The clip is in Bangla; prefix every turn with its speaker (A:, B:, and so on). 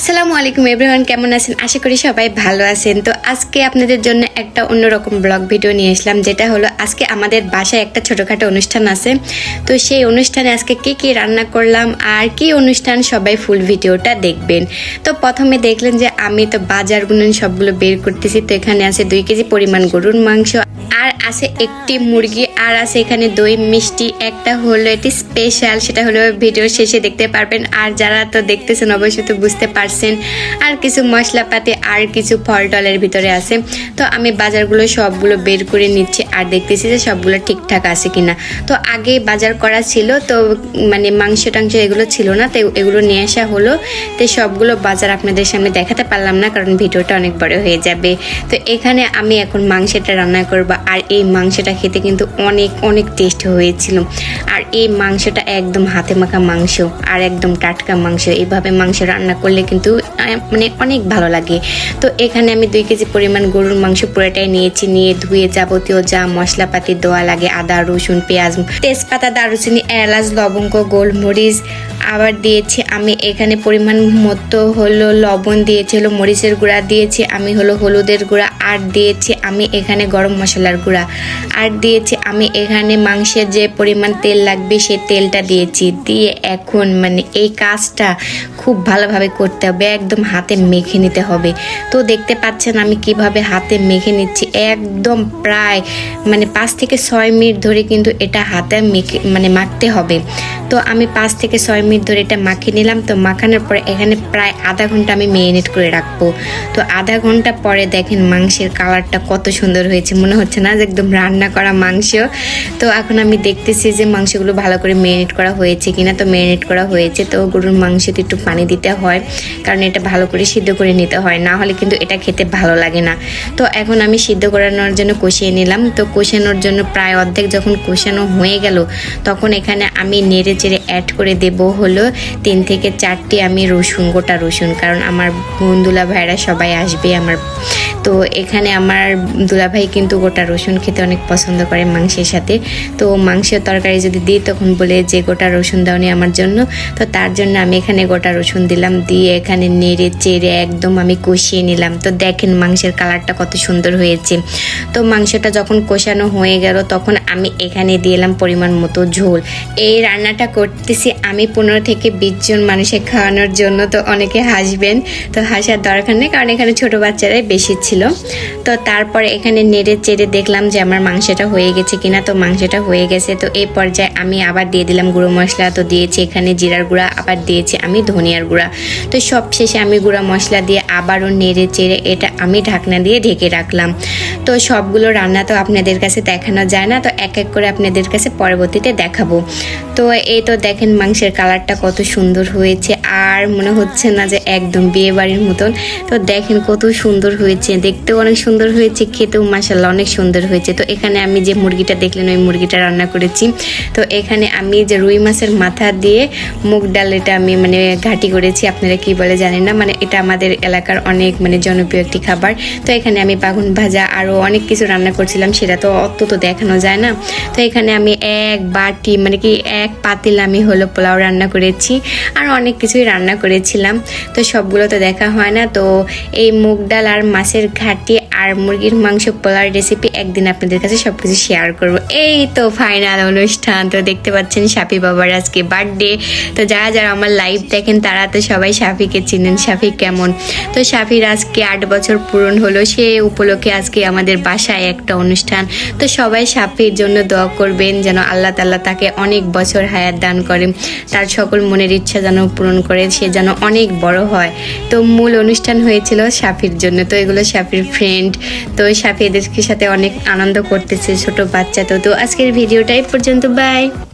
A: আসসালামু আলাইকুম এভরিওয়ান, কেমন আছেন? আশা করি সবাই ভালো আছেন। তো আজকে আপনাদের জন্য একটা অন্যরকম ব্লগ ভিডিও নিয়ে আসলাম, যেটা হলো আজকে আমাদের বাসায় একটা ছোটোখাটো অনুষ্ঠান আছে। তো সেই অনুষ্ঠানে আজকে কি কি রান্না করলাম আর কি অনুষ্ঠান, সবাই ফুল ভিডিওটা দেখবেন। তো প্রথমে দেখলেন যে আমি তো বাজারগুলো সবগুলো বের করতেছি। তো এখানে আছে 2 কেজি পরিমাণ গরুর মাংস, আর আছে একটি মুরগি, আর আছে এখানে দই মিষ্টি। একটা হলো এটি স্পেশাল, সেটা হলো ভিডিওর শেষে দেখতে পারবেন। আর যারা তো দেখতেছেন অবশ্যই তো বুঝতে পারছেন। আর কিছু মশলাপাতি আর কিছু ফল টলের ভিতরে আছে। তো আমি বাজারগুলো সবগুলো বের করে নিচ্ছি আর দেখতেছি যে সবগুলো ঠিকঠাক আছে কিনা। তো আগে বাজার করা ছিল, তো মানে মাংস টাংস এগুলো ছিল না, তো এগুলো নিয়ে আসা হলো। তো সবগুলো বাজার আপনাদের সামনে দেখাতে পারলাম না, কারণ ভিডিওটা অনেক বড় হয়ে যাবে। তো এখানে আমি এখন মাংসটা রান্না করব, আর এই মাংসটা খেতে কিন্তু অনেক অনেক টেস্ট হয়েছিল। আর এই মাংসটা একদম হাতে মাখা মাংস আর একদম টাটকা মাংস। এইভাবে মাংস রান্না করলে কিন্তু মানে অনেক ভালো লাগে। তো এখানে আমি 2 কেজি পরিমাণ গরুর মাংস পুরোটাই নিয়েছি। নিয়ে ধুয়ে যাবতীয় যা মশলাপাতি দেওয়া লাগে, আদা রসুন পেঁয়াজ তেজপাতা দারুচিনি এলাচ লবঙ্গ গোলমরিচ আবার দিয়েছি আমি এখানে পরিমাণ মতো হলো লবণ দিয়েছি, হলো মরিচের গুঁড়া দিয়েছি আমি, হলো হলুদের গুঁড়া, আর দিয়েছি আমি এখানে গরম মশলার গুঁড়া, আর দিয়েছি আমি এখানে মাংসের যে পরিমাণ তেল লাগবে সেই তেলটা দিয়েছি। দিয়ে এখন মানে এই কাজটা খুব ভালোভাবে করতে হবে, একদম হাতে মেখে নিতে হবে। তো দেখতে পাচ্ছেন আমি কিভাবে হাতে মেখে নিচ্ছি, একদম প্রায় মানে 5 থেকে 6 মিনিট ধরে কিন্তু এটা হাতে মেখে মানে মাখতে হবে। তো আমি 5 থেকে 6 মিনিট ধরে এটা মাখিয়ে নিলাম। তো মাখানোর পরে এখানে প্রায় আধা ঘন্টা আমি ম্যারিনেট করে রাখবো। তো আধা ঘন্টা পরে দেখেন মাংসের কালারটা কত সুন্দর হয়েছে, মনে হচ্ছে না যে একদম রান্না করা মাংস। তো এখন আমি দেখতেছি যে মাংসগুলো ভালো করে ম্যারিনেট করা হয়েছে কিনা। তো ম্যারিনেট করা হয়েছে। তো গরুর মাংসতে একটু পানি দিতে হয়, কারণ এটা ভালো করে সিদ্ধ করে নিতে হয়, না হলে কিন্তু এটা খেতে ভালো লাগে না। তো এখন আমি সিদ্ধ করানোর জন্য কষিয়ে নিলাম। তো কষানোর জন্য প্রায় অর্ধেক যখন কষানো হয়ে গেল, তখন এখানে আমি নেড়ে চেড়ে অ্যাড করে দেব হলো 3 থেকে 4টি আমি রসুন, গোটা রসুন, কারণ আমার বন্ধুলা ভাইরা সবাই আসবে আমার। তো এখানে আমার দুলাভাই কিন্তু গোটা রসুন খেতে অনেক পছন্দ করে মাংসের সাথে। তো মাংসের তরকারি যদি দিই তখন বলে যে গোটা রসুন দাওনি আমার জন্য। তো তার জন্য আমি এখানে গোটা রসুন দিলাম, দিয়ে এখানে নেড়ে চেড়ে একদম আমি কষিয়ে নিলাম। তো দেখেন মাংসের কালারটা কত সুন্দর হয়েছে। তো মাংসটা যখন কষানো হয়ে গেল, তখন আমি এখানে দিয়ে এলাম পরিমাণ মতো ঝোল। এই রান্নাটা করতেছি আমি 15 থেকে 20 জন মানুষের খাওয়ানোর জন্য। তো অনেকে হাসবেন, তো হাসার দরকার নেই, কারণ এখানে ছোট বাচ্চারাই বেশি ছিল। তো তারপরে এখানে নেড়ে চেড়ে দেখলাম যে আমার মাংসটা হয়ে গেছে কিনা। তো মাংসটা হয়ে গেছে। তো এই পর্যায়ে আমি আবার দিয়ে দিলাম গুঁড়ো মশলা। তো দিয়েছি এখানে জিরার গুঁড়া, আবার দিয়েছি আমি ধনিয়ার গুঁড়া। তো সব শেষে আমি গুঁড়া মশলা দিয়ে আবারও নেড়ে চেড়ে এটা আমি ঢাকনা দিয়ে ঢেকে রাখলাম। তো সবগুলো রান্না তো আপনাদের কাছে দেখানো যায় না, তো এক এক করে আপনাদের কাছে পরবর্তীতে দেখাবো। তো এই তো দেখেন মাংসের কালারটা কত সুন্দর হয়েছে, আর মনে হচ্ছে না যে একদম বিয়ে বাড়ির মতন। তো দেখেন কত সুন্দর হয়েছে, দেখতেও অনেক সুন্দর হয়েছে, খেতেও মাশাআল্লাহ অনেক সুন্দর হয়েছে। তো এখানে আমি যে মুরগিটা দেখলেন ওই মুরগিটা রান্না করেছি। তো এখানে আমি যে রুই মাছের মাথা দিয়ে মুগ ডাল, এটা আমি মানে ঘাটি করেছি, আপনারা কি বলে জানেন না, মানে এটা আমাদের এলাকার অনেক মানে জনপ্রিয় একটি খাবার। তো এখানে আমি বাগুন ভাজা আরও অনেক কিছু রান্না করছিলাম, সেটা তো অত তো দেখানো যায় না। তো এখানে আমি এক বাটি মানে কি এক পাতিল আমি হলো পোলাও রান্না করেছি, আর অনেক কিছুই রান্না করেছিলাম। তো সবগুলো তো দেখা হয় না। তো এই মুগ ডাল আর মাছের ঘাটি আর মুরগির মাংস পোলার রেসিপি একদিন আপনাদের কাছে সব কিছু শেয়ার করব। এই তো ফাইনাল অনুষ্ঠান। তো দেখতে পাচ্ছেন শাফি বাবার আজকে বার্থডে। তো যারা যারা আমার লাইভ দেখেন তারা তো সবাই শাফিকে চিনেন, শাফি কেমন। তো শাফির আজকে 8 বছর পূরণ হলো, সে উপলক্ষে আজকে আমাদের বাসায় একটা অনুষ্ঠান। তো সবাই শাফির জন্য দোয়া করবেন যেন আল্লাহ তাআলা তাকে অনেক বছর হায়াত দান করে, তার সকল মনের ইচ্ছা যেন পূরণ করে, সে যেন অনেক বড় হয়। তো মূল অনুষ্ঠান হয়েছিল শাফির জন্য। তো এগুলো শাফির ফ্রেন্ড। তো শাফি এদের সাথে অনেক আনন্দ করতেছে, ছোট বাচ্চা। তো আজকের ভিডিওটাই পর্যন্ত, বাই।